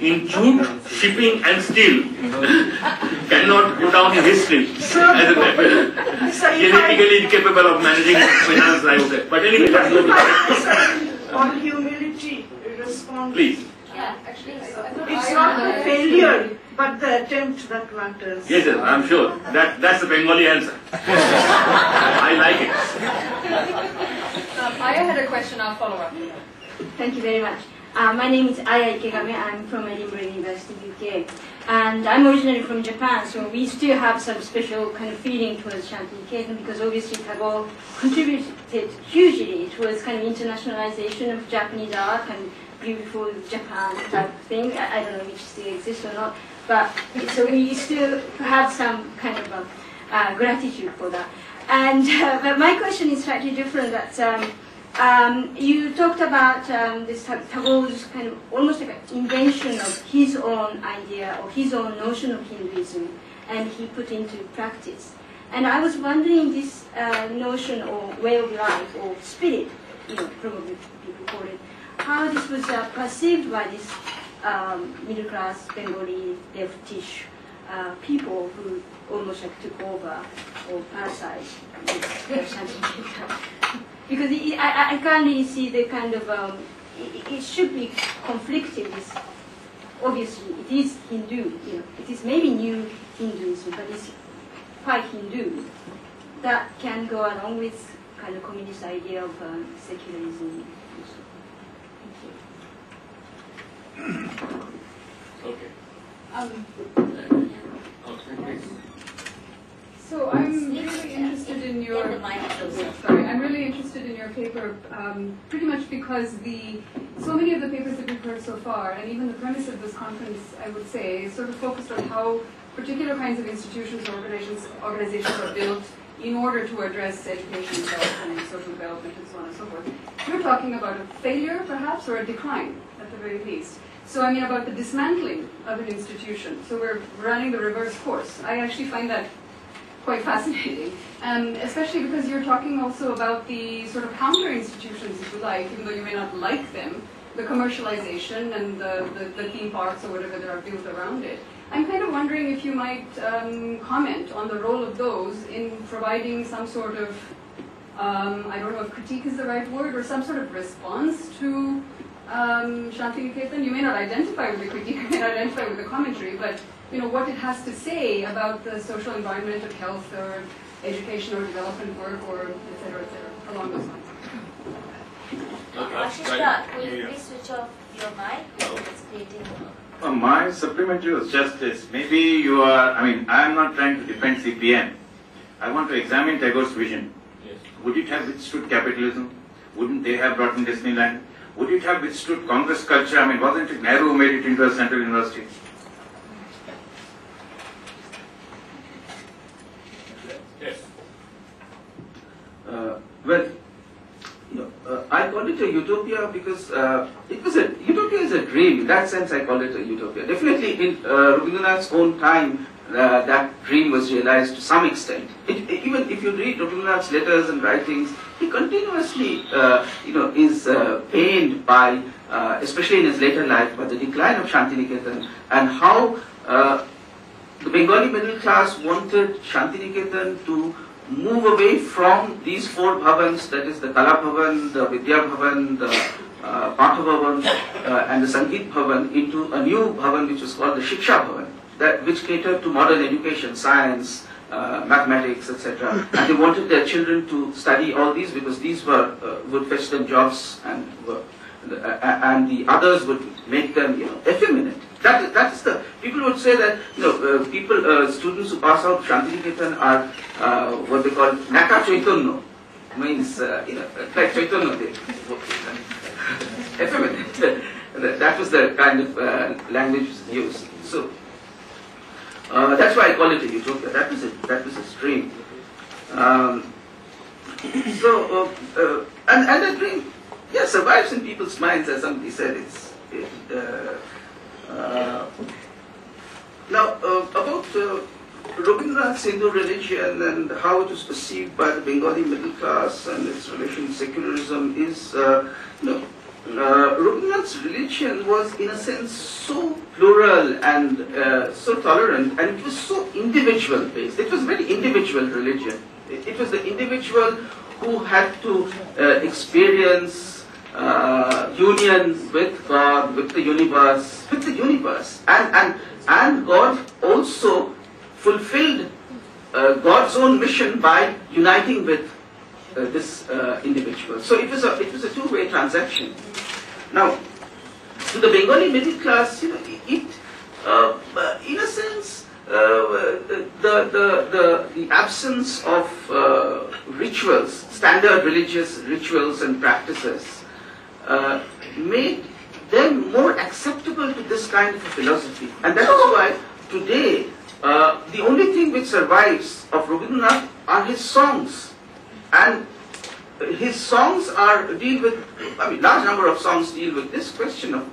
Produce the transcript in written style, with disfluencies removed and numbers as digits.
in jute, shipping and steel cannot go down in history as a genetically capable of managing finance, I would say. But anyway, let's go on humility respond. Please. Yeah, actually, It's not the failure, but the attempt that matters. Yes, yes, I'm sure. That's the Bengali answer. I like it. Aya had a question, I'll follow up. Thank you very much. My name is Aya Ikegame. I'm from Edinburgh University, UK. And I'm originally from Japan, so we still have some special kind of feeling towards Shantiniketan because obviously Tagore contributed hugely towards kind of internationalization of Japanese art and beautiful Japan type of thing. I don't know which still exists or not, but so we still have some kind of gratitude for that. And but my question is slightly different. That you talked about this Tagore's kind of almost like an invention of his own idea or his own notion of Hinduism, and he put into practice. And I was wondering this notion or way of life or spirit, probably people call it, how this was perceived by this middle class Bengali leftish people who almost like took over or parasite because I can't really see the kind of it should be conflicting with, obviously it is Hindu, it is maybe new Hinduism, but it's quite Hindu that can go along with kind of communist idea of secularism. Okay. So I'm really interested in your. Sorry, I'm really interested in your paper, pretty much because so many of the papers that we've heard so far, and even the premise of this conference, I would say, is sort of focused on how particular kinds of institutions or organizations are built in order to address education, development, and social development, and so on and so forth. You're talking about a failure, perhaps, or a decline, at the very least. So I mean about the dismantling of an institution. So we're running the reverse course. I actually find that quite fascinating, especially because you're talking also about the sort of counter institutions, if you like, even though you may not like them, the commercialization and the theme parks or whatever that are built around it. I'm kind of wondering if you might comment on the role of those in providing some sort of, I don't know if critique is the right word, or some sort of response to Shantiniketan. You may not identify with the critique, you may not identify with the commentary, but what it has to say about the social environment of health or education or development work or et cetera, along those lines. Ashishta, will you please switch off your mic? It's creating... My supplementary was just this. Maybe you are, I'm not trying to defend CPN. I want to examine Tagore's vision. Yes. Would it have withstood capitalism? Wouldn't they have brought in Disneyland? Would it have withstood Congress culture? Wasn't it Nehru who made it into a central university? Yes. I call it a utopia because utopia is a dream. In that sense, I call it a utopia. Definitely, in Rabindranath's own time, that dream was realized to some extent. Even if you read Rabindranath's letters and writings, he continuously, is pained by, especially in his later life, by the decline of Shantiniketan and how the Bengali middle class wanted Shantiniketan to move away from these four bhavans, that is the Kala Bhavan, the Vidya Bhavan, the Patha Bhavan, and the Sangeet Bhavan, into a new bhavan which was called the Shiksha Bhavan, which catered to modern education, science, mathematics, etc. And they wanted their children to study all these because these would fetch them jobs and the others would make them effeminate. That is the people would say that students who pass out Shantiniketan are what they call Naka Chaitanya, means like Chaitanya, effeminate. That was the kind of language used. So that's why I call it a utopia. That was his dream. And that dream, survives in people's minds, as somebody said. Now, about Rabindranath's Hindu religion and how it was perceived by the Bengali middle class and its relation to secularism is, Rabindranath's religion was, in a sense, so plural and so tolerant, and it was so individual based. It was very individual religion. It was the individual who had to experience union with God, with the universe, and God also fulfilled God's own mission by uniting with this individual. So it was a two-way transaction. Now, to the Bengali middle class, in a sense, the absence of rituals, standard religious rituals and practices, made them more acceptable to this kind of a philosophy. And that is why today the only thing which survives of Rabindranath are his songs. And his songs deal with, large number of songs deal with this question of